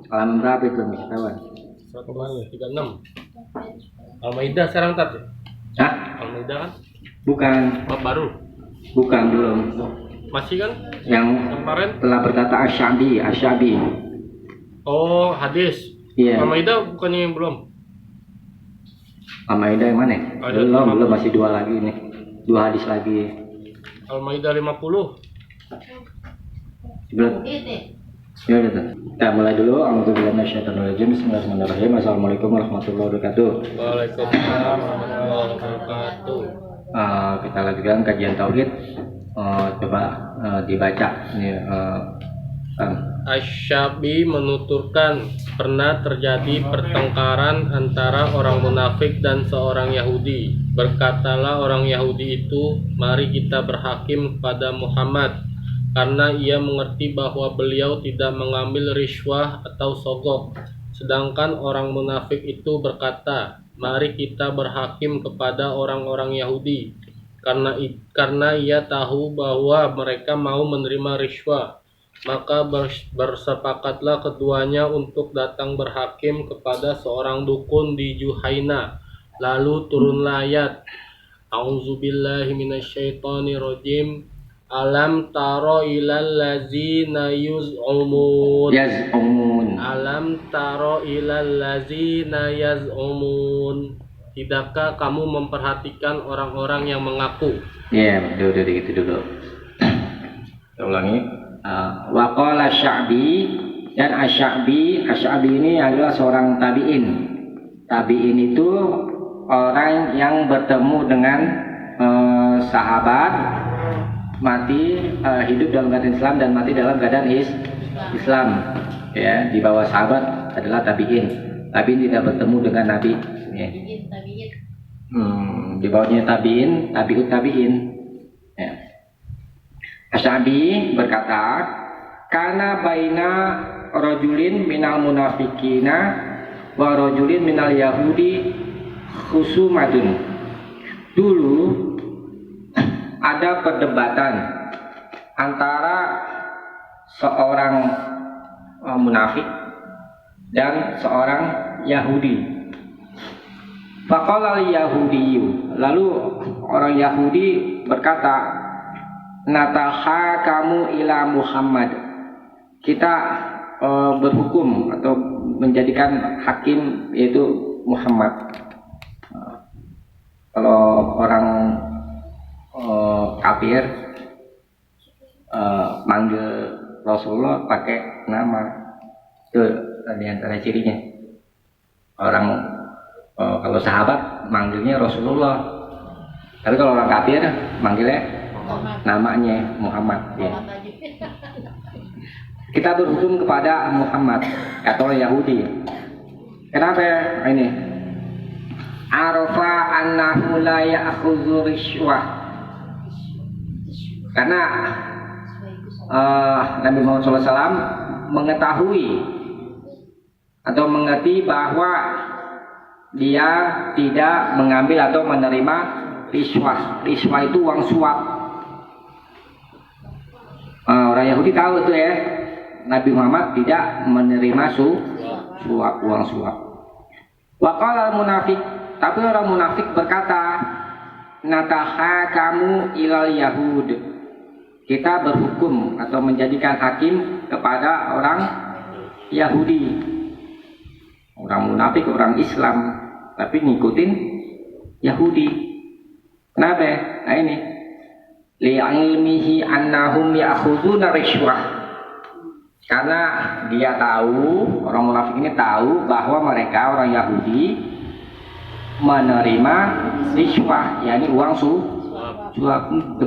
Halaman berapa itu wisatawan? 136. Al-Maidah sekarang tadi. Hah? Al-Maidah kan? Bukan. Oh, baru. Bukan, belum. Masih kan? Yang kemarin telah berkata Asy-Sya'bi. Oh, hadis. Iya. Al-Maidah bukannya yang belum? Al-Maidah yang mana? Belum, masih 2 lagi nih. 2 hadis lagi. Al-Maidah 50. Belum. Ya udah tuh. Kita mulai dulu. A'udzubillahi minasyaitonir rajim. Bismillahirrahmanirrahim. Assalamualaikum warahmatullahi wabarakatuh. Waalaikumsalam warahmatullahi wabarakatuh. Kita lanjutkan kajian tauhid. Coba dibaca ini. Asy-Sya'bi menuturkan pernah terjadi pertengkaran antara orang munafik dan seorang Yahudi. Berkatalah orang Yahudi itu, mari kita berhakim kepada Muhammad, karena ia mengerti bahwa beliau tidak mengambil riswah atau sogok. Sedangkan orang munafik itu berkata, mari kita berhakim kepada orang-orang Yahudi, karena ia tahu bahwa mereka mau menerima riswah. Maka bersepakatlah keduanya untuk datang berhakim kepada seorang dukun di Juhaina. Lalu turunlah ayat, A'udzubillahi minasyaitonirrajim. Alam taro ilal ladzina yaz'umun. Alam taro ilal ladzina yaz'umun. Tidakkah kamu memperhatikan orang-orang yang mengaku? Ya, betul gitu dulu. Kita ulangi. Waqala Sya'bi, dan Asy-Sya'bi ini adalah seorang tabi'in. Tabi'in itu orang yang bertemu dengan sahabat, mati hidup dalam keadaan Islam dan mati dalam keadaan Islam. Ya, di bawah sahabat adalah tabi'in. Tabi'in tidak bertemu dengan Nabi. Ya. Di bawahnya tabi'in, tabi'in. Ya. Asy-Sya'bi berkata, kana baina rajulin minal munafikina wa rajulin minal yahudi khusumatun. Dulu ada perdebatan antara seorang munafik dan seorang Yahudi. Faqala al-yahudiyyu, lalu orang Yahudi berkata, nataha kamu ila Muhammad, kita berhukum atau menjadikan hakim yaitu Muhammad. Kalau orang kafir manggil Rasulullah pakai nama, itu di antara cirinya. Orang kalau sahabat manggilnya Rasulullah, tapi kalau orang kafir manggilnya namanya Muhammad. Ya. Kita berhukum kepada Muhammad, kata orang Yahudi. Kenapa ini? Arafa annahu la ya'khudhu rishwah. Karena Nabi Muhammad SAW mengetahui atau mengerti bahwa dia tidak mengambil atau menerima riswah. Riswah itu uang suap. Orang Yahudi tahu itu ya, Nabi Muhammad tidak menerima suap, uang suap. Waqala munafik, tapi orang munafik berkata, nataha kamu ilal yahud, kita berhukum atau menjadikan hakim kepada orang Yahudi. Orang munafik, orang Islam, tapi ngikutin Yahudi. Kenapa? Nah ini, li'ilmihi annahum ya'khuduna rishwah. Karena dia tahu, orang munafik ini tahu bahwa mereka orang Yahudi menerima rishwah, yakni uang suap.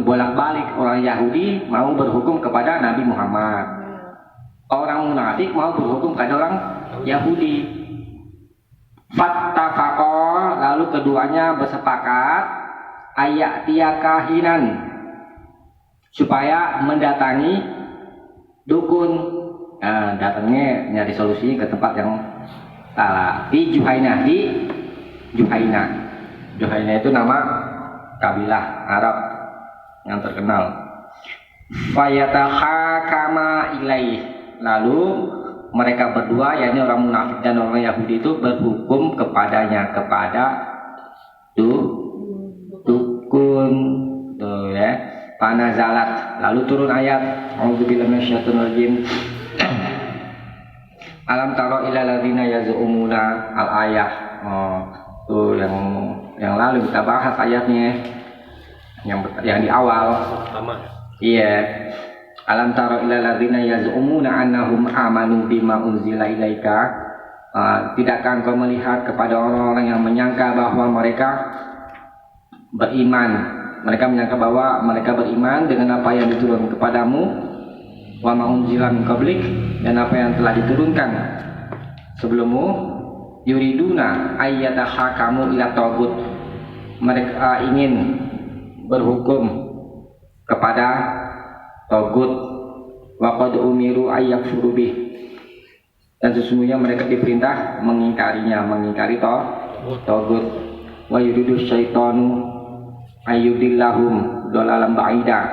Bolak-balik orang Yahudi mau berhukum kepada Nabi Muhammad, orang munafik mau berhukum kepada orang Yahudi. Fattafaqo, lalu keduanya bersepakat ayatiya kahinan, supaya mendatangi dukun. Nah, datangnya nyari solusi ke tempat yang salah, di Juhaina. Juhaina itu nama kabilah Arab yang terkenal. Fayatahakama ilaih, lalu mereka berdua, yakni orang munafik dan orang Yahudi itu berhukum kepadanya, kepada dukun, tuh ya. Panazalat, lalu turun ayat A'udzubillahi minasyaitonir rajim. Alam taro ila ladzina yaz'umuna al-ayah. Tuh yang lalu kita bahas ayatnya yang di awal. Sama. Iya. Alam taro ila ladzina yaz'umuna annahum amanu bima unzila ilaika. Tidakkah engkau melihat kepada orang-orang yang menyangka bahwa mereka beriman? Mereka menyangka bahwa mereka beriman dengan apa yang diturunkan kepadamu, wa ma unzila min qablik, dan apa yang telah diturunkan sebelummu. Yuriduna ayyatahakamu ila tagut. Mereka ingin berhukum kepada tagut. Wa qad umiru ayyakfuru bih, dan sesungguhnya mereka diperintah mengingkarinya, mengingkari tagut. Wa yuridu syaitanu ayyudillahum dolalam ba'ida.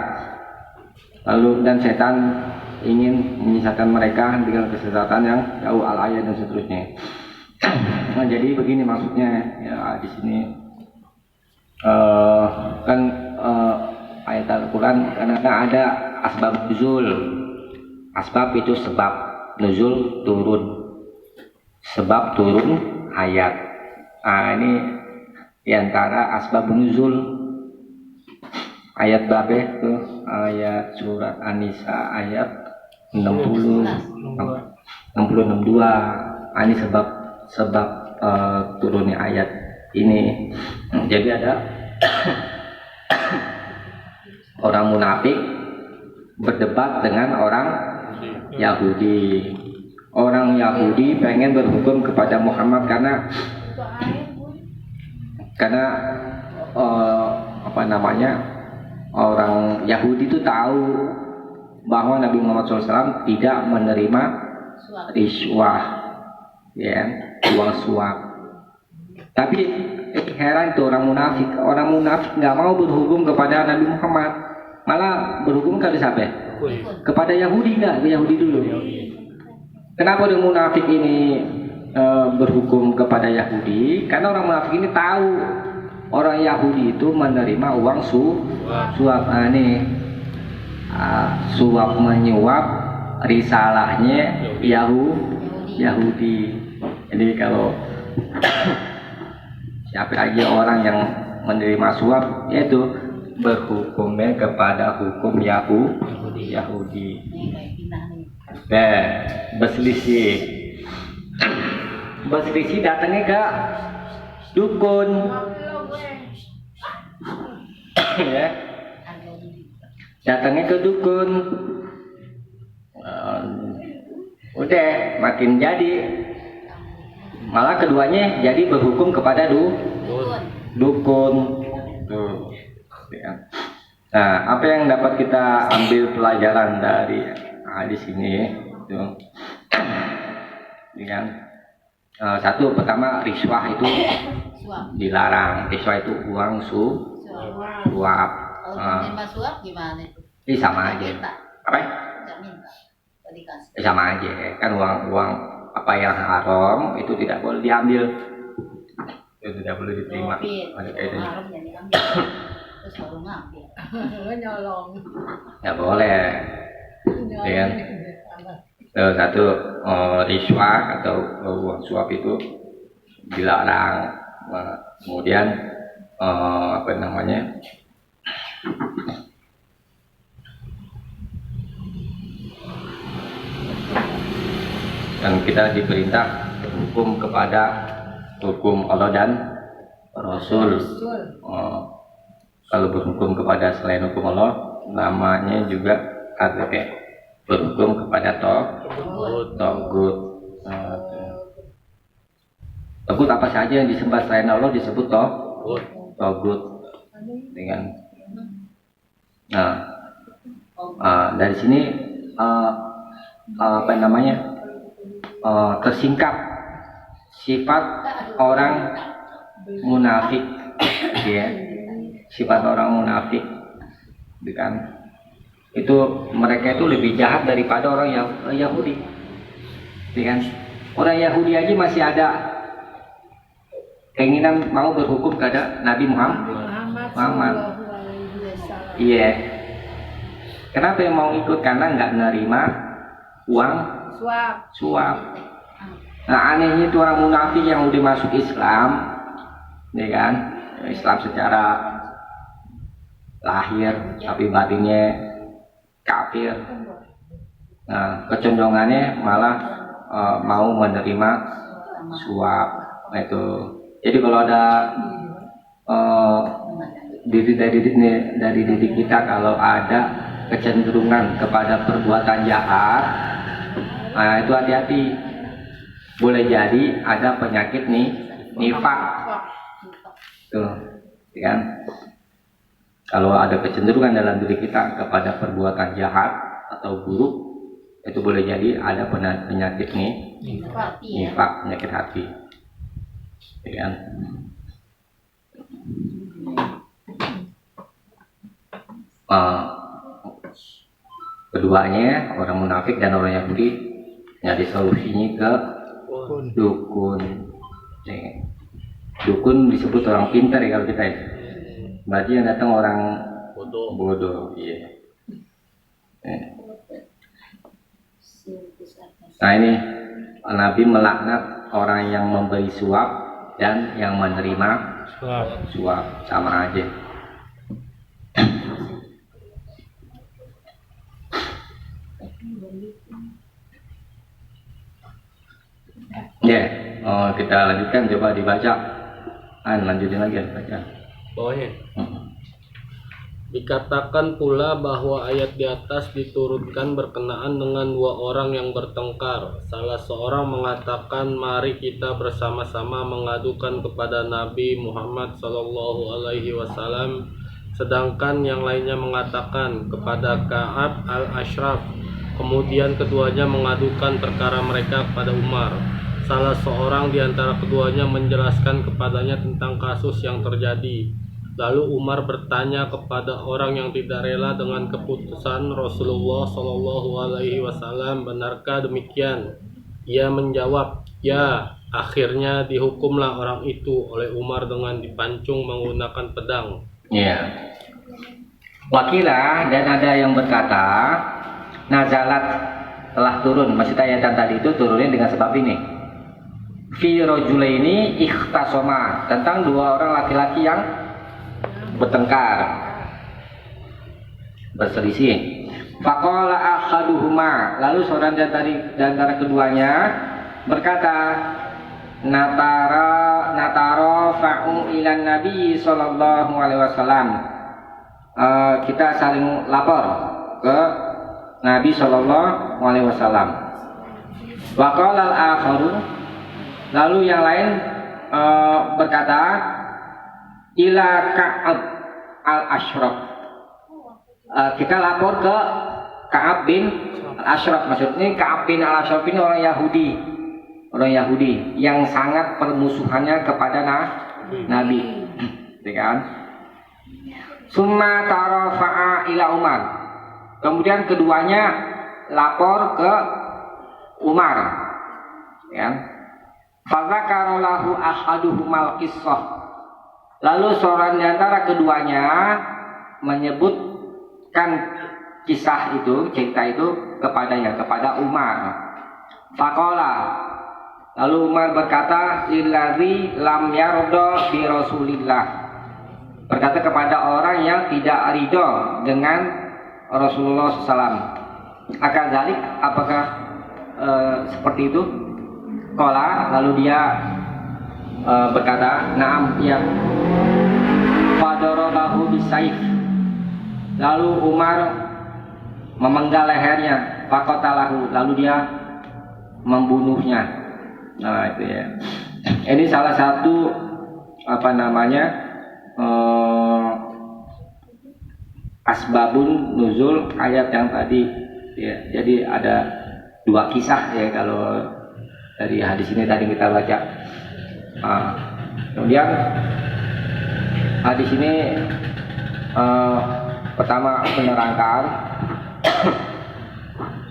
Lalu dan setan ingin menyesatkan mereka dengan kesesatan yang jauh, al-ayat dan seterusnya. Nah, jadi begini maksudnya ya di sini kan ayat Al-Quran karena ada asbab nuzul. Asbab itu sebab, nuzul turun, sebab turun ayat. Ini diantara asbab nuzul ayat babe tuh, ayat surat An-Nisa ayat 62. Ini sebab turunnya ayat ini. Jadi ada orang munafik berdebat dengan orang Yahudi. Orang Yahudi pengen berhukum kepada Muhammad karena orang Yahudi itu tahu bahwa Nabi Muhammad SAW tidak menerima riswah, ya, uang suap. Tapi heran tuh orang munafik nggak mau berhukum kepada Nabi Muhammad, malah berhukum ke siapa? Kepada Yahudi, nggak ke Yahudi dulu. Kenapa orang munafik ini berhukum kepada Yahudi? Karena orang munafik ini tahu orang Yahudi itu menerima uang suap. Suap menyuap risalahnya Yahudi. Jadi kalau siapa aja orang yang menerima suap, yaitu berhukumnya kepada hukum Yahudi. Berselisih datangnya ke dukun. Ya. Datangnya ke dukun. Udah makin jadi, malah keduanya jadi berhukum kepada dukun. Tuh. Nah, apa yang dapat kita ambil pelajaran dari hadis ini? Tuh. Satu, pertama, riswah itu dilarang. Riswah itu uang suap. Suap gimana itu? Ini sama aja. Apa? Sama aja. Kan uang apa yang haram itu tidak boleh diambil. Itu tidak boleh diterima. Ada kaidahnya. Terus baru ngambil. Nyolong. Nggak boleh. Ya. Satu, riswah atau uang suap itu dilarang. Kemudian dan kita diperintah berhukum kepada hukum Allah dan Rasul. Kalau berhukum kepada selain hukum Allah, namanya juga berhukum kepada Togut. Togut apa saja yang disembah selain Allah disebut Togut. Dengan dari sini tersingkap sifat orang munafik, ya. Sifat orang munafik, kan? Itu mereka itu lebih jahat daripada orang Yahudi. Ya kan? Orang Yahudi aja masih ada keinginan mau berhukum kepada Nabi Muhammad. Sallallahu Alaihi Wasallam. Iya. Kenapa yang mau ikut? Karena nggak nerima uang suap. Nah anehnya itu orang munafik yang udah masuk Islam, ya kan? Islam secara lahir, tapi batinnya kafir. Nah kecenderungannya malah mau menerima suap. Nah, itu. Jadi kalau ada dari diri kita kalau ada kecenderungan kepada perbuatan jahat, nah itu hati-hati. Boleh jadi ada penyakit nifak. Tuh, kan? Kalau ada kecenderungan dalam diri kita kepada perbuatan jahat atau buruk, itu boleh jadi ada penyakit nifak, penyakit hati. Kan? Keduanya orang munafik dan orang Yahudi nyari solusinya ke dukun. Dukun disebut orang pintar ya kalau kita ya. Berarti yang datang orang bodoh. Iya. Nah ini Nabi melaknat orang yang memberi suap dan yang menerima suap sama aja. Kita lanjutkan, coba dibaca. Lanjutin lagi baca. Bawahnya. Dikatakan pula bahwa ayat di atas diturunkan berkenaan dengan dua orang yang bertengkar. Salah seorang mengatakan, mari kita bersama-sama mengadukan kepada Nabi Muhammad SAW. Sedangkan yang lainnya mengatakan kepada Ka'ab al-Ashraf. Kemudian keduanya mengadukan perkara mereka kepada Umar. Salah seorang di antara keduanya menjelaskan kepadanya tentang kasus yang terjadi. Lalu Umar bertanya kepada orang yang tidak rela dengan keputusan Rasulullah SAW, benarkah demikian? Ia menjawab, ya. Akhirnya dihukumlah orang itu oleh Umar dengan dipancung menggunakan pedang. Ya. Wakilah dan ada yang berkata, nazalat telah turun. Maksud ayatan tadi itu turunnya dengan sebab ini. Fi rajulaini ikhtasoma, tentang dua orang laki-laki yang bertengkar, berselisih. Faqala ahaduhuma, lalu seorang dari antara keduanya berkata, nataro fa'u ilan nabi sallallahu alaihi wasallam. Kita saling lapor ke Nabi sallallahu alaihi wasallam. Waqala al-akharu, lalu yang lain berkata, ila Ka'ab al-Ashraf. Kita lapor ke Ka'ab bin al-Ashraf. Maksudnya Ka'ab bin al-Ashraf ini orang Yahudi yang sangat permusuhannya kepada Nabi. Kan? Summa tarafa'a ila Umar. Kemudian keduanya lapor ke Umar. Kan? Fadzakara lahu ahaduhumal qissah. Lalu seorang di antara keduanya menyebutkan kisah itu, cerita itu kepada Umar. Faqala, lalu Umar berkata, illadzi lam yarda bi Rasulillah. Berkata kepada orang yang tidak ridho dengan Rasulullah SAW. Akadzalik, apakah seperti itu? Qala, lalu dia berkata, na'am, ya. Fadarabahu bisayf. Lalu Umar memenggal lehernya, faqatalahu, lalu dia membunuhnya. Nah itu ya. Ini salah satu asbabun nuzul ayat yang tadi ya. Jadi ada dua kisah ya kalau dari hadis ini tadi kita baca. Kemudian hadis ini pertama menerangkan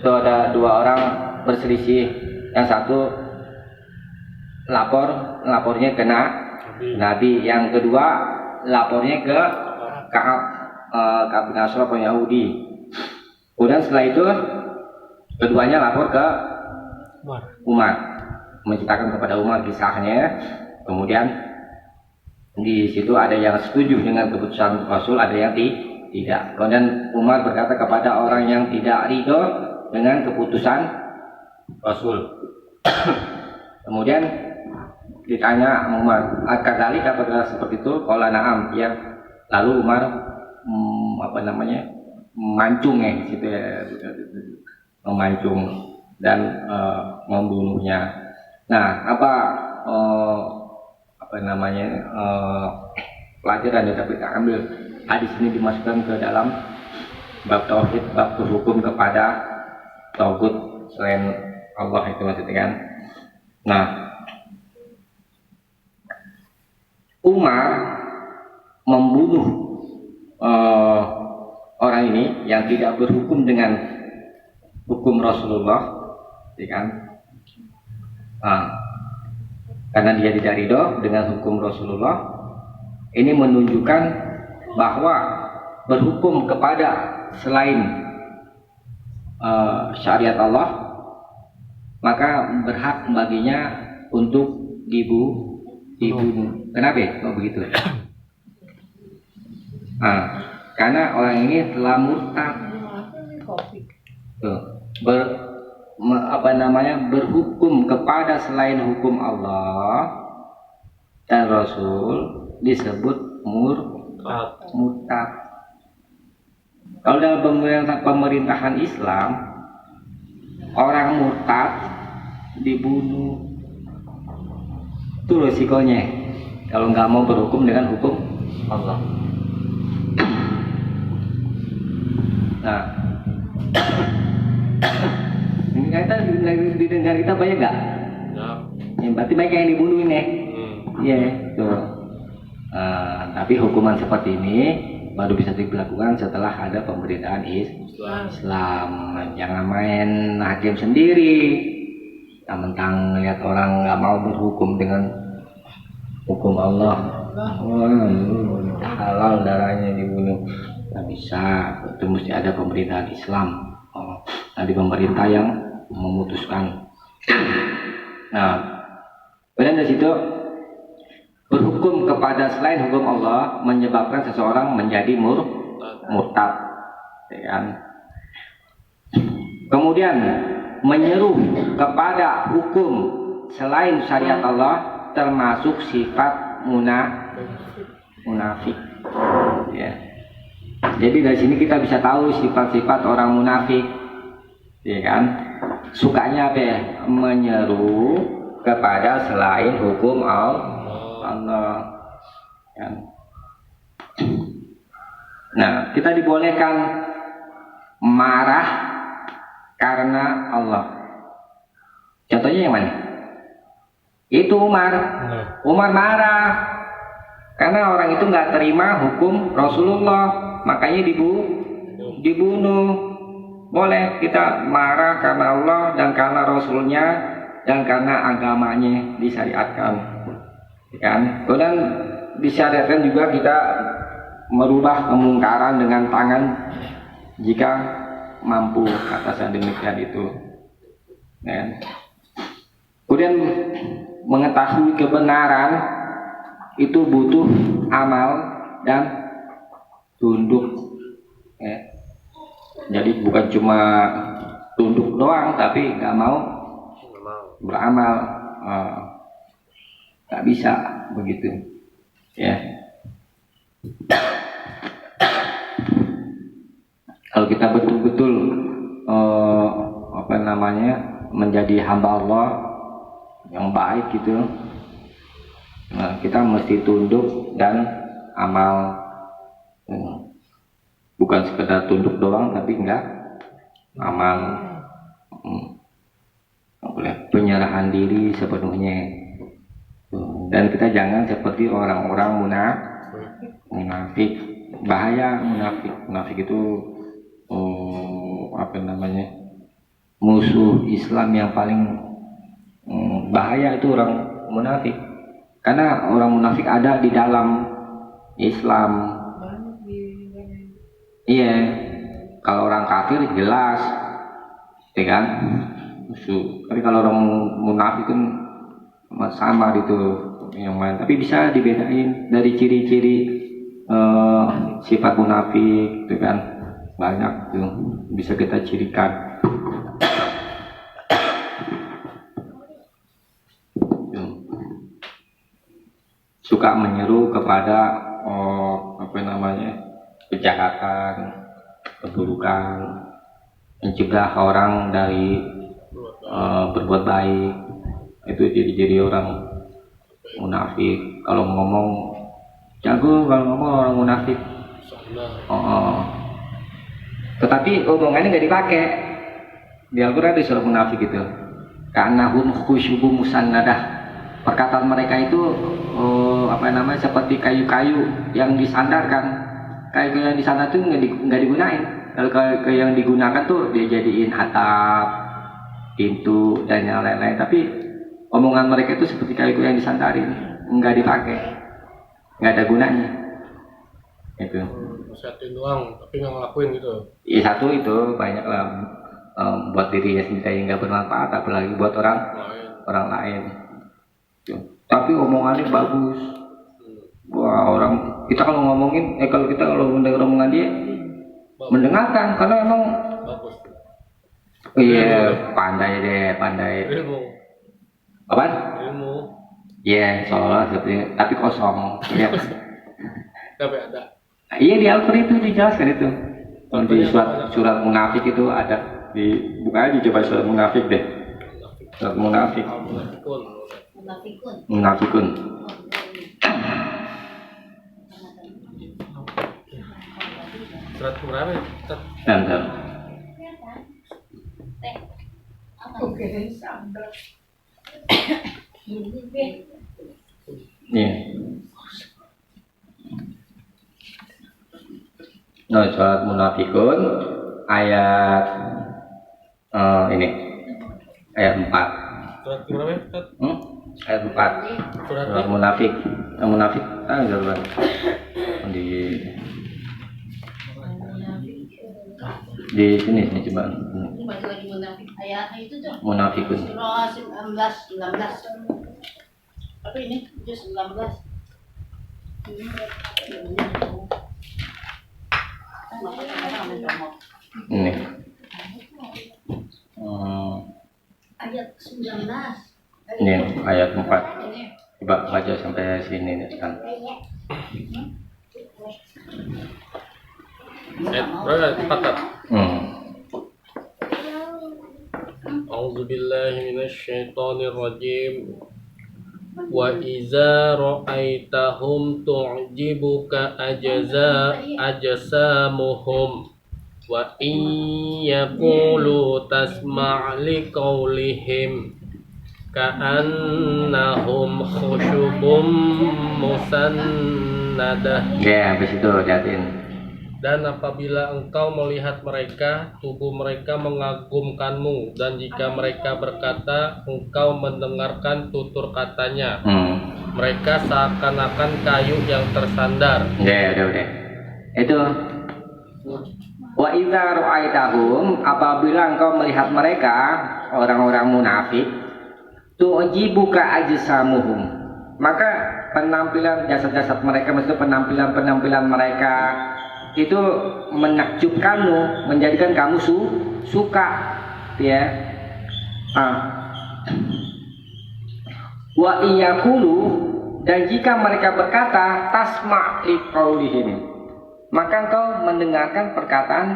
itu ada dua orang berselisih Yang satu lapornya ke Nabi. Yang kedua lapornya ke Ka'ab bin Ashraf Yahudi. Kemudian setelah itu keduanya lapor ke Umar, menceritakan kepada Umar kisahnya. Kemudian di situ ada yang setuju dengan keputusan Rasul, ada yang tidak. Kemudian Umar berkata kepada orang yang tidak ridho dengan keputusan Rasul. Kemudian ditanya Umar, "Kadzalik apakah seperti itu?" Qala na'am, ya. Lalu Umar memancung gitu ya, memancung dan membunuhnya. Nah, pelajaran yang dapat kita ambil hadis ini dimasukkan ke dalam bab tauhid, bab berhukum kepada tagut selain Allah, itu maksudnya kan. Nah, Umar membunuh orang ini yang tidak berhukum dengan hukum Rasulullah, ya kan? Karena dia tidak ridho dengan hukum Rasulullah. Ini menunjukkan bahwa berhukum kepada selain syariat Allah, maka berhak baginya untuk dibunuh. Kenapa? Oh begitu. Karena orang ini telah murtad. Berhukum kepada selain hukum Allah dan Rasul disebut murtad. Kalau dalam pemerintahan Islam, orang murtad dibunuh, itu resikonya kalau nggak mau berhukum dengan hukum Allah. Nah, ini kita di negara kita banyak nggak? Yang berarti banyak yang dibunuh ini. Iya, tuh. Tapi hukuman seperti ini baru bisa dilakukan setelah ada pemerintahan Islam. Jangan main hakim sendiri. Mentang lihat orang nggak mau berhukum dengan hukum Allah, halal darahnya dibunuh. Nggak bisa, itu mesti ada pemerintahan Islam. Ada pemerintah yang memutuskan. Nah, kemudian dari situ berhukum kepada selain hukum Allah menyebabkan seseorang menjadi murtad, ya kan? Kemudian menyeru kepada hukum selain syariat Allah termasuk sifat munafik. Ya. Jadi dari sini kita bisa tahu sifat-sifat orang munafik, ya kan? Sukanya apa ya? Menyeru kepada selain hukum Allah. Ya. Nah, kita dibolehkan marah karena Allah. Contohnya yang mana? Itu Umar. Umar marah karena orang itu nggak terima hukum Rasulullah, makanya dibunuh. Boleh kita marah karena Allah dan karena Rasulnya dan karena agamanya disyariatkan, kan? Kemudian disyariatkan juga kita merubah kemungkaran dengan tangan jika mampu atas yang demikian itu. Ya. Kemudian mengetahui kebenaran itu butuh amal dan tunduk. Ya. Jadi bukan cuma tunduk doang, tapi nggak mau beramal, nggak bisa begitu. Ya. Kalau kita betul-betul menjadi hamba Allah yang baik gitu, nah, kita mesti tunduk dan amal, bukan sekedar tunduk doang tapi enggak amal. Penyerahan diri sepenuhnya, dan kita jangan seperti orang-orang munafik. Bahaya munafik itu musuh Islam yang paling Bahaya itu orang munafik. Karena orang munafik ada di dalam Islam. Iya. Kalau orang kafir jelas, ya kan? Tapi kalau orang munafik kan sama gitu yang lain. Tapi bisa dibedain dari ciri-ciri sifat munafik, gitu kan? Banyak tuh bisa kita cirikan. Suka menyeru kepada kejahatan, keburukan, mencegah orang dari berbuat baik. Itu jadi orang munafik. Kalau ngomong jago, kalau ngomong orang munafik. Tetapi omongannya nggak dipakai. Di Al-Quran disuruh munafik itu. Karena khusyubu musannadah. Perkataan mereka itu seperti kayu-kayu yang disandarkan. Kayu yang disandar itu nggak digunain. Kalau kayu yang digunakan tuh dia jadiin atap, pintu dan yang lain-lain. Tapi omongan mereka itu seperti kayu yang disandarin, nggak dipakai, nggak ada gunanya. Itu. Nasihatin doang, tapi nggak ngelakuin gitu. Iya, satu itu banyak lah buat dirinya sendiri nggak bermanfaat, apalagi buat orang lain. Tapi omongannya bagus. Wah, orang kita kalau ngomongin, kalau mendengar omongan dia, mendengarkan karena emang bagus. Iya, pandai. Ilmu. Apa? Ilmu. Iya, soalnya seperti tapi kosong. Iya. Tapi ada. Iya, di Al-Quran itu dijelaskan itu. Di surat munafik itu ada. Buka aja coba surat munafik deh. Surat munafik. Munafikun. Surat berapa? Bentar. Oke, sambil. Iya. Nah, surat munafikun ayat ini ayat 4. Surat berapa? Ayat 4. Surat munafik. Munafik jawaban di sini coba. Ini balik lagi munafik ayatnya itu tuh. Munafikun. Surah 19. Tapi ini 19. Ini. Ayat 19. Ini ayat 4. Coba baca sampai sini nih kan. Berapa? A'udzu billahi minasy syaithanir rajim. Wa iza ra'aitahum tu'jibuka ajsamuhum wa in yaqulu tasma' liqaulihim ka'annahum khusyubum musannadah. Ya, habis itu liatin. Dan apabila engkau melihat mereka, tubuh mereka mengagumkanmu, dan jika mereka berkata, engkau mendengarkan tutur katanya. Mereka seakan-akan kayu yang tersandar. Udah. Itu wa idza ra'aitahum, apabila engkau melihat mereka, orang-orang munafik, tu'jibuka ajsamuhum, maka penampilan jasad-jasad mereka, maksudnya penampilan mereka itu menakjubkanmu, menjadikan kamu suka, ya. Wa iyaqulu, dan jika mereka berkata tasma' liqaulihim, maka engkau mendengarkan perkataan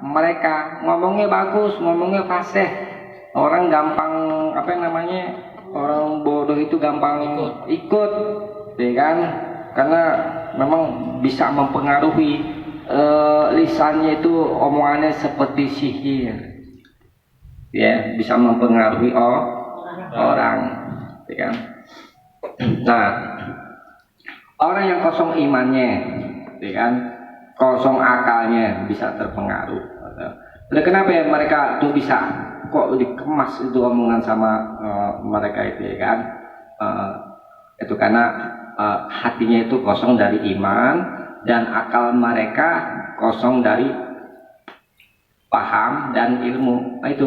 mereka. Ngomongnya bagus, ngomongnya fasih. Orang gampang orang bodoh itu gampang ikut, ya kan? Karena memang bisa mempengaruhi lisannya itu, omongannya seperti sihir, ya, bisa mempengaruhi orang, ya kan? Nah, orang yang kosong imannya, ya kan, kosong akalnya, bisa terpengaruh. Nah, kenapa ya mereka tuh bisa kok dikemas itu omongan sama mereka itu ya kan. Itu karena hatinya itu kosong dari iman dan akal mereka kosong dari paham dan ilmu. Nah, itu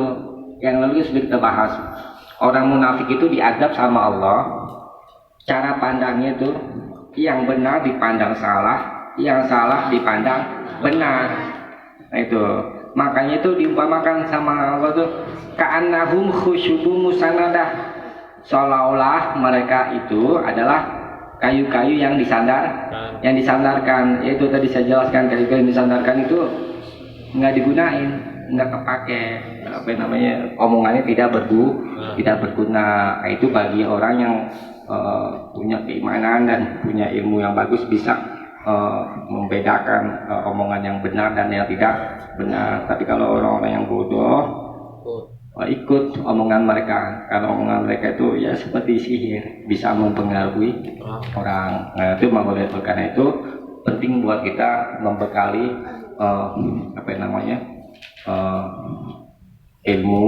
yang lalu sudah kita bahas. Orang munafik itu diadab sama Allah. Cara pandangnya itu yang benar dipandang salah, yang salah dipandang benar. Nah, itu makanya itu diumpamakan sama Allah tuh ka'annahum khusyubun musanadah, seolah-olah mereka itu adalah kayu-kayu yang disandarkan. Yaitu tadi saya jelaskan, kayu-kayu yang disandarkan itu nggak digunain, nggak kepake, apa namanya, omongannya tidak berguna. Nah, itu bagi orang yang punya keimanan dan punya ilmu yang bagus bisa membedakan omongan yang benar dan yang tidak benar. Tapi kalau orang-orang yang bodoh ikut omongan mereka, karena omongan mereka itu ya seperti sihir, bisa mempengaruhi orang. Nah, itu boleh. Karena itu penting buat kita membekali ilmu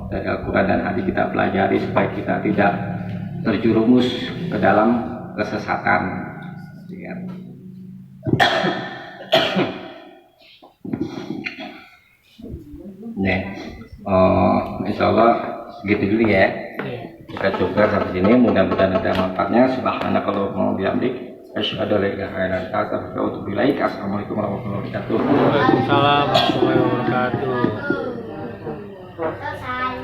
dari Al-Quran dan hadis kita pelajari supaya kita tidak terjerumus ke dalam kesesatan. Ya. Insya Allah segitu dulu ya. Kita coba sampai sini, mudah-mudahan ada manfaatnya. Subhanakallahumma wa bihamdik, asyhadu an la ilaha illa anta, astaghfiruka wa atubu ilaik. Assalamualaikum warahmatullahi wabarakatuh. Waalaikumsalam warahmatullahi wabarakatuh. Selesai.